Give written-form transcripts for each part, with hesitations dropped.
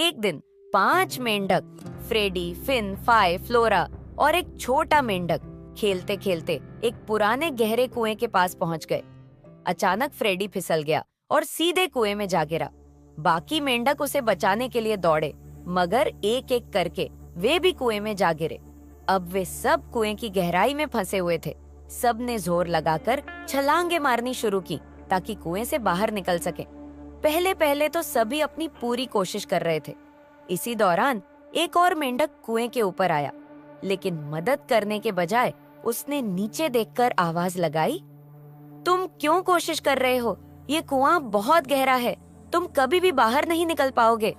एक दिन 5 मेंढक फ्रेडी, फिन, फाय, फ्लोरा और एक छोटा मेंढक खेलते खेलते एक पुराने गहरे कुएं के पास पहुंच गए। अचानक फ्रेडी फिसल गया और सीधे कुएं में जा गिरा। बाकी मेंढक उसे बचाने के लिए दौड़े, मगर एक एक करके वे भी कुएं में जा गिरे। अब वे सब कुएं की गहराई में फंसे हुए थे। सब ने जोर लगाकर छलांगे मारनी शुरू की ताकि कुएं से बाहर निकल सके। पहले पहले तो सभी अपनी पूरी कोशिश कर रहे थे। इसी दौरान एक और मेंढक कुएं के ऊपर आया, लेकिन मदद करने के बजाय उसने नीचे देखकर आवाज लगाई, तुम क्यों कोशिश कर रहे हो? ये कुआं बहुत गहरा है, तुम कभी भी बाहर नहीं निकल पाओगे।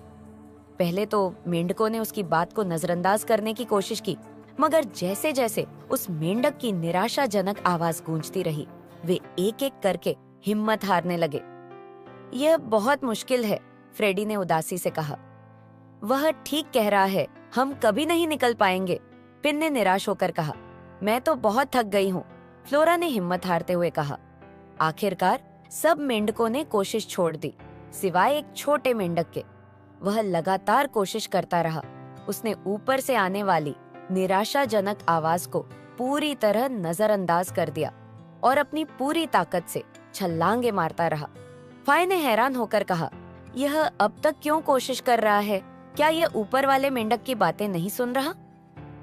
पहले तो मेंढकों ने उसकी बात को नजरअंदाज करने की कोशिश की, मगर जैसे जैसे उस मेंढक की निराशाजनक आवाज गूंजती रही, वे एक एक करके हिम्मत हारने लगे। यह बहुत मुश्किल है, फ्रेडी ने उदासी से कहा। वह ठीक कह रहा है, हम कभी नहीं निकल पाएंगे, फिन ने निराश होकर कहा। मैं तो बहुत थक गई हूँ, फ्लोरा ने हिम्मत हारते हुए कहा। आखिरकार सब मेंढकों ने कोशिश छोड़ दी, सिवाय एक छोटे मेंढक के। वह लगातार कोशिश करता रहा। उसने ऊपर से आने वाली निराशाजनक आवाज को पूरी तरह नजरअंदाज कर दिया और अपनी पूरी ताकत से छलांगे मारता रहा। फाय ने हैरान होकर कहा, यह अब तक क्यों कोशिश कर रहा है? क्या यह ऊपर वाले मेंढक की बातें नहीं सुन रहा?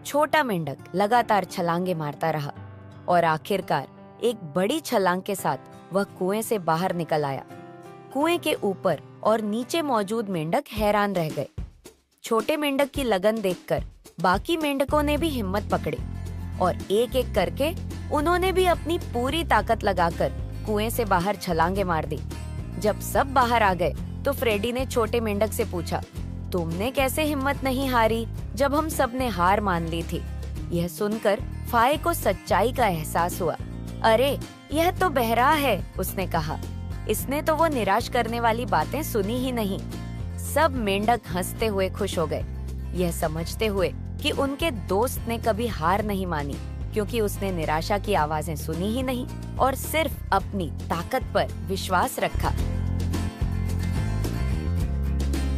छोटा मेंढक लगातार छलांगे मारता रहा और आखिरकार एक बड़ी छलांग के साथ वह कुएं से बाहर निकल आया। कुएं के ऊपर और नीचे मौजूद मेंढक हैरान रह गए। छोटे मेंढक की लगन देखकर बाकी मेंढकों ने भी हिम्मत पकड़ी और एक एक करके उन्होंने भी अपनी पूरी ताकत लगाकर कुएं से बाहर छलांगे मार दी। जब सब बाहर आ गए तो फ्रेडी ने छोटे मेंढक से पूछा, तुमने कैसे हिम्मत नहीं हारी जब हम सब ने हार मान ली थी? यह सुनकर फाय को सच्चाई का एहसास हुआ। अरे, यह तो बहरा है, उसने कहा। इसने तो वो निराश करने वाली बातें सुनी ही नहीं। सब मेंढक हंसते हुए खुश हो गए, यह समझते हुए कि उनके दोस्त ने कभी हार नहीं मानी, क्योंकि उसने निराशा की आवाजें सुनी ही नहीं और सिर्फ अपनी ताकत पर विश्वास रखा।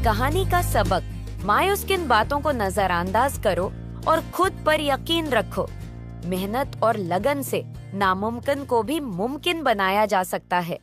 कहानी का सबक, मायूस किन बातों को नजरअंदाज करो और खुद पर यकीन रखो। मेहनत और लगन से नामुमकिन को भी मुमकिन बनाया जा सकता है।